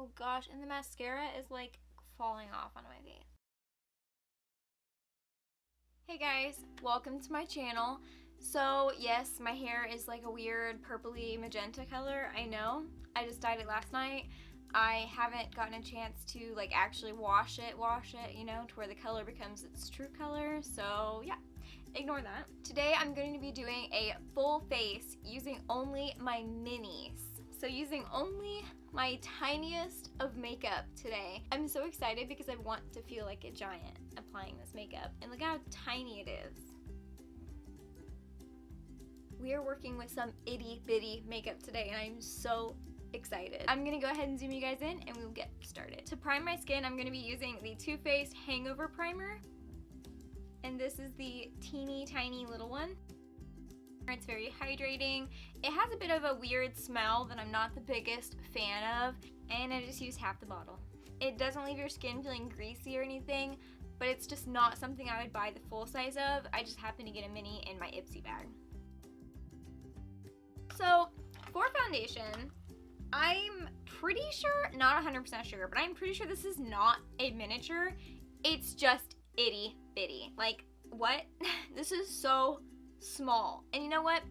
Oh gosh, and the mascara is like falling off on my face. Hey guys, welcome to my channel. So yes, my hair is like a weird purpley magenta color, I know. I just dyed it last night. I haven't gotten a chance to like actually wash it, you know, to where the color becomes its true color. So yeah, ignore that. Today I'm going to be doing a full face using only my minis. So using only my tiniest of makeup today. I'm so excited because I want to feel like a giant applying this makeup. And look how tiny it is. We are working with some itty bitty makeup today and I'm so excited. I'm gonna go ahead and zoom you guys in and we'll get started. To prime my skin, I'm gonna be using the Too Faced Hangover Primer. And this is the teeny tiny little one. It's very hydrating. It has a bit of a weird smell that I'm not the biggest fan of, and I just used half the bottle. It doesn't leave your skin feeling greasy or anything, but it's just not something I would buy the full size of. I just happened to get a mini in my Ipsy bag. So for foundation, I'm pretty sure, not 100% sure, but I'm pretty sure this is not a miniature. It's just itty bitty. Like, what? This is so small. And you know what?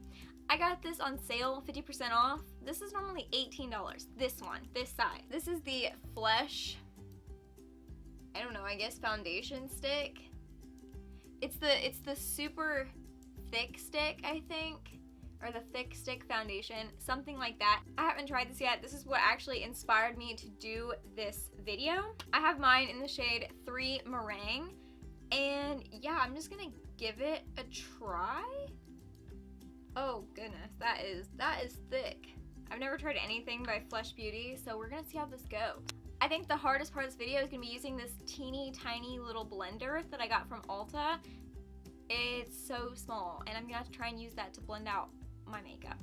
I got this on sale, 50% off. This is normally $18. This one, this size. This is the Flesh, I don't know, I guess foundation stick. It's the super thick stick, I think, or the thick stick foundation, something like that. I haven't tried this yet. This is what actually inspired me to do this video. I have mine in the shade 3 Meringue, and yeah, I'm just gonna give it a try. Oh goodness, that is thick. I've never tried anything by Flesh Beauty, so we're gonna see how this goes. I think the hardest part of this video is gonna be using this teeny tiny little blender that I got from Ulta. It's so small, and I'm gonna have to try and use that to blend out my makeup.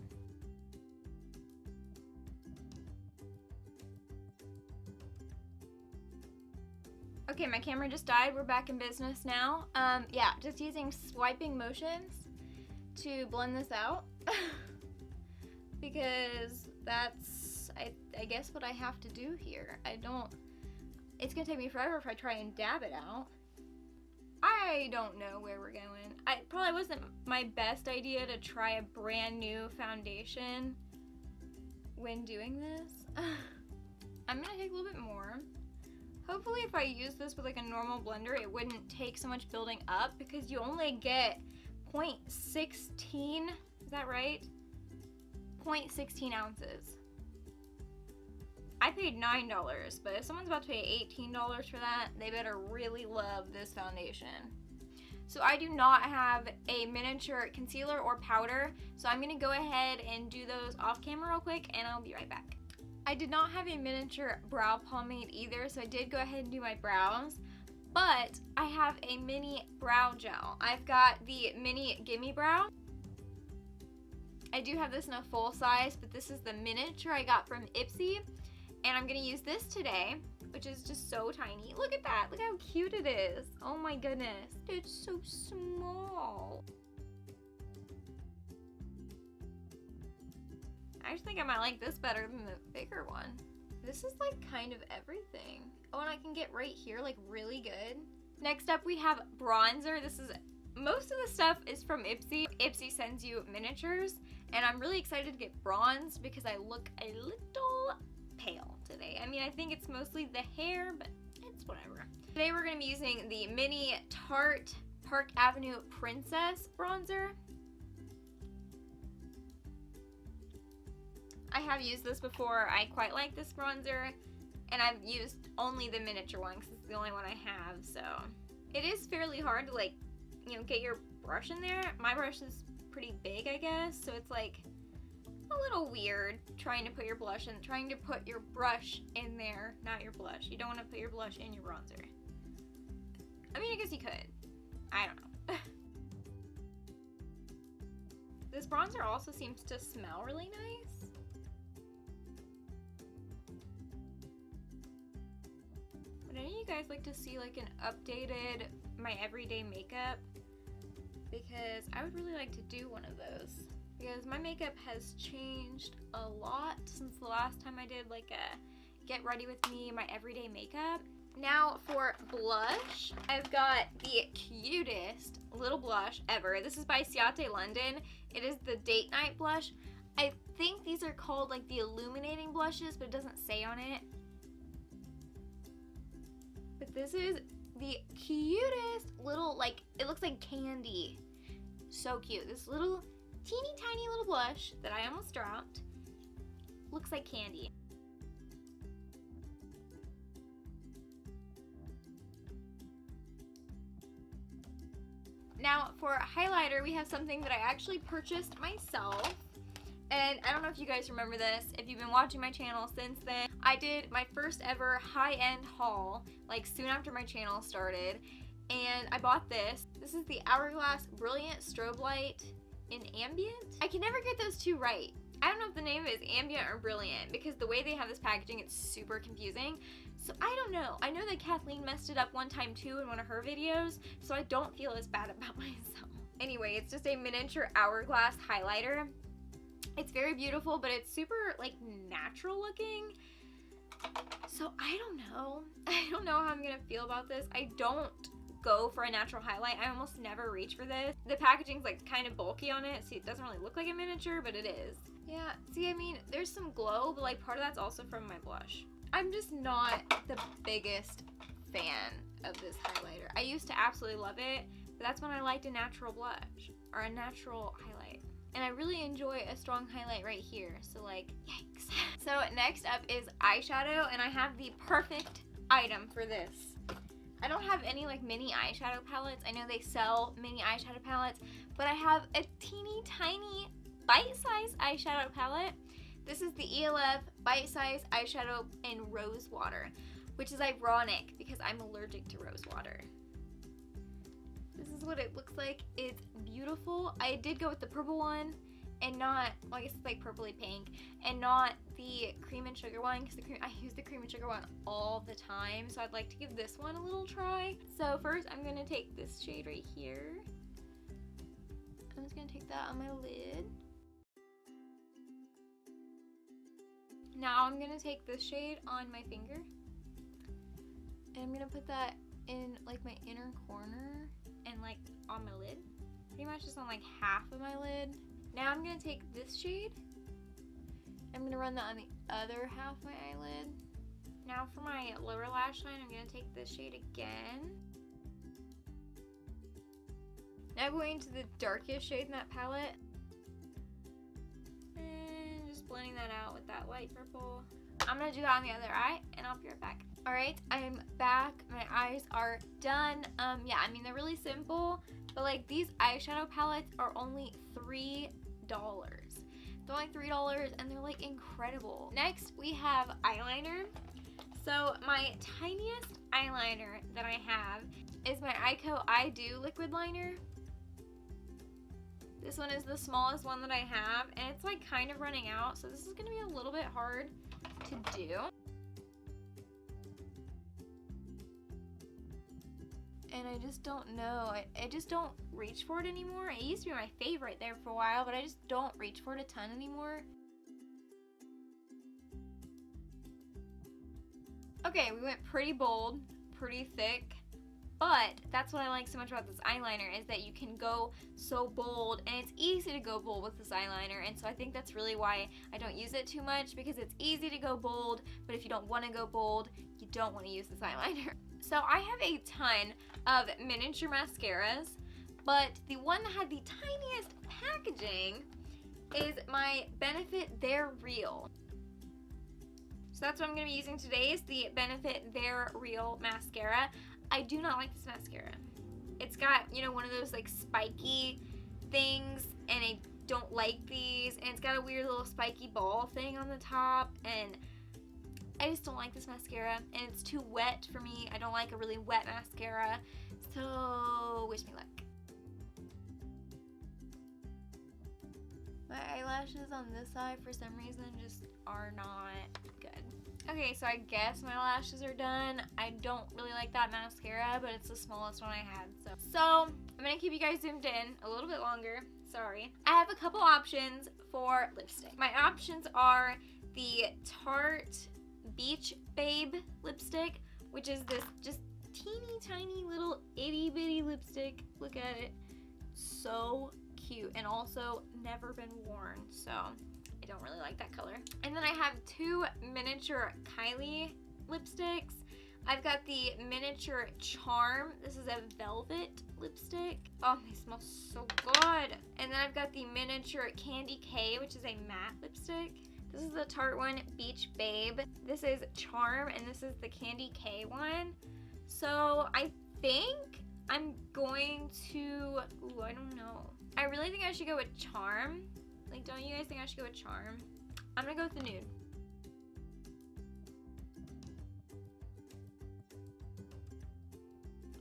Okay, my camera just died. We're back in business now. Yeah, just using swiping motions to blend this out because that's, I guess, what I have to do here. It's gonna take me forever if I try and dab it out. I don't know where we're going. It probably wasn't my best idea to try a brand new foundation when doing this. I'm gonna take a little bit more. Hopefully if I use this with like a normal blender, it wouldn't take so much building up because you only get 0.16, is that right? 0.16 ounces. I paid $9, but if someone's about to pay $18 for that, they better really love this foundation. So I do not have a miniature concealer or powder, so I'm gonna go ahead and do those off camera real quick and I'll be right back. I did not have a miniature brow pomade either, so I did go ahead and do my brows, but I have a mini brow gel. I've got the mini Gimme Brow. I do have this in a full size, but this is the miniature I got from Ipsy, and I'm gonna use this today, which is just so tiny. Look at that, look how cute it is. Oh my goodness, it's so small. I actually think I might like this better than the bigger one. This is like kind of everything. Oh, and I can get right here like really good. Next up we have bronzer. Most of the stuff is from Ipsy. Ipsy sends you miniatures, and I'm really excited to get bronzed because I look a little pale today. I mean, I think it's mostly the hair, but it's whatever. Today we're gonna be using the mini Tarte Park Avenue Princess bronzer. I have used this before. I quite like this bronzer, and I've used only the miniature one because it's the only one I have, so. It is fairly hard to like, you know, get your brush in there. My brush is pretty big, I guess, so it's like a little weird trying to put your brush in there, not your blush. You don't want to put your blush in your bronzer. I mean, I guess you could. I don't know. This bronzer also seems to smell really nice. Would any of you guys like to see like an updated my everyday makeup? Because I would really like to do one of those. Because my makeup has changed a lot since the last time I did like a get ready with me, my everyday makeup. Now for blush, I've got the cutest little blush ever. This is by Ciate London. It is the Date Night blush. I think these are called like the illuminating blushes, but it doesn't say on it. But this is the cutest little, like, it looks like candy. So cute. This little teeny tiny little blush that I almost dropped looks like candy. Now for highlighter, we have something that I actually purchased myself. And I don't know if you guys remember this. If you've been watching my channel since then, I did my first ever high-end haul, like soon after my channel started. And I bought this. This is the Hourglass Brilliant Strobe Light in Ambient. I can never get those two right. I don't know if the name is Ambient or Brilliant because the way they have this packaging, it's super confusing. So I don't know. I know that Kathleen messed it up one time too in one of her videos, so I don't feel as bad about myself. Anyway, it's just a miniature hourglass highlighter. It's very beautiful, but it's super like natural looking. So I don't know. I don't know how I'm gonna feel about this. I don't go for a natural highlight. I almost never reach for this. The packaging's like kind of bulky on it, so it doesn't really look like a miniature, but it is. Yeah, see, I mean, there's some glow, but like part of that's also from my blush. I'm just not the biggest fan of this highlighter. I used to absolutely love it, but that's when I liked a natural blush or a natural highlight. And I really enjoy a strong highlight right here, so like, yikes. So next up is eyeshadow, and I have the perfect item for this. I don't have any like mini eyeshadow palettes. I know they sell mini eyeshadow palettes, but I have a teeny tiny bite-sized eyeshadow palette. This is the ELF bite-sized eyeshadow in rose water, which is ironic because I'm allergic to rose water. This is what it looks like. It's beautiful. I did go with the purple one and not, well, I guess it's like purpley pink, and not the cream and sugar one because I use the cream and sugar one all the time, so I'd like to give this one a little try. So first I'm going to take this shade right here. I'm just going to take that on my lid. Now I'm going to take this shade on my finger, and I'm going to put that in like my inner corner and like on my lid. Pretty much just on like half of my lid. Now I'm going to take this shade. I'm going to run that on the other half of my eyelid. Now for my lower lash line, I'm going to take this shade again. Now going into the darkest shade in that palette. And just blending that out with that light purple. I'm going to do that on the other eye, and I'll be right back. Alright, I'm back. My eyes are done. Yeah, I mean, they're really simple, but like these eyeshadow palettes are only $3. They're like $3 and they're like incredible. Next, we have eyeliner. So my tiniest eyeliner that I have is my Eyeko I Do liquid liner. This one is the smallest one that I have, and it's like kind of running out, so this is going to be a little bit hard to do. And I just don't know. I just don't reach for it anymore. It used to be my favorite there for a while, but I just don't reach for it a ton anymore. Okay, we went pretty bold, pretty thick, but that's what I like so much about this eyeliner is that you can go so bold, and it's easy to go bold with this eyeliner, and so I think that's really why I don't use it too much, because it's easy to go bold, but if you don't want to go bold, you don't want to use this eyeliner. So I have a ton of miniature mascaras, but the one that had the tiniest packaging is my Benefit They're Real. So that's what I'm going to be using today is the Benefit They're Real mascara. I do not like this mascara. It's got, you know, one of those like spiky things, and I don't like these, and it's got a weird little spiky ball thing on the top, and I just don't like this mascara, and it's too wet for me. I don't like a really wet mascara, so wish me luck. My eyelashes on this side for some reason just are not good. Okay, so I guess my lashes are done. I don't really like that mascara, but it's the smallest one I had. So I'm gonna keep you guys zoomed in a little bit longer. Sorry. I have a couple options for lipstick. My options are the Tarte Beach Babe lipstick, which is this just teeny tiny little itty bitty lipstick. Look at it. So cute, and also never been worn, so I don't really like that color. And then I have two miniature Kylie lipsticks. I've got the miniature Charm. This is a velvet lipstick. Oh, they smell so good. And then I've got the miniature Candy K, which is a matte lipstick. This is the Tarte one, Beach Babe. This is Charm, and this is the Candy K one. So I think I'm going to, ooh, I don't know. I really think I should go with Charm. Like, don't you guys think I should go with Charm? I'm gonna go with the nude.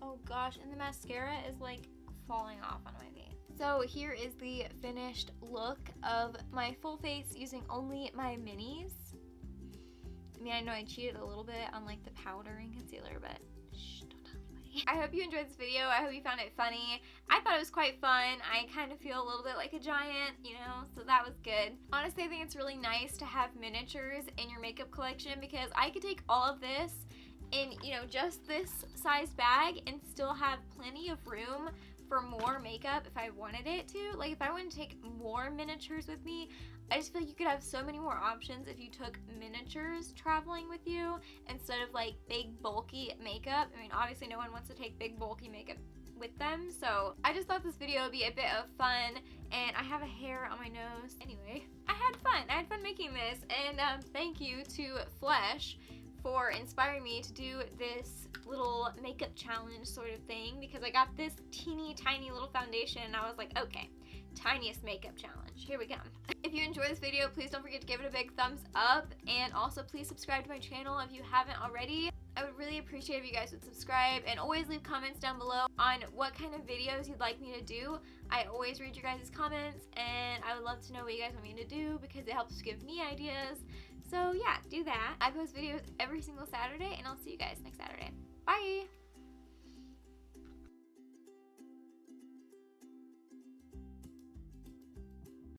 Oh gosh, and the mascara is like falling off on my face. So here is the finished look of my full face using only my minis. I mean, I know I cheated a little bit on like the powder and concealer, but shh, don't tell anybody. I hope you enjoyed this video. I hope you found it funny. I thought it was quite fun. I kind of feel a little bit like a giant, you know, so that was good. Honestly, I think it's really nice to have miniatures in your makeup collection because I could take all of this in, you know, just this size bag and still have plenty of room for more makeup if I wanted it to. Like, if I wanted to take more miniatures with me, I just feel like you could have so many more options if you took miniatures traveling with you instead of like big bulky makeup. I mean, obviously no one wants to take big bulky makeup with them, so I just thought this video would be a bit of fun. And I have a hair on my nose. Anyway, I had fun making this, and thank you to Flesh for inspiring me to do this little makeup challenge sort of thing, because I got this teeny tiny little foundation and I was like, okay, tiniest makeup challenge, here we go. If you enjoyed this video, please don't forget to give it a big thumbs up, and also please subscribe to my channel if you haven't already. I would really appreciate if you guys would subscribe, and always leave comments down below on what kind of videos you'd like me to do. I always read your guys' comments, and I would love to know what you guys want me to do because it helps give me ideas. So yeah, do that. I post videos every single Saturday, and I'll see you guys next Saturday. Bye!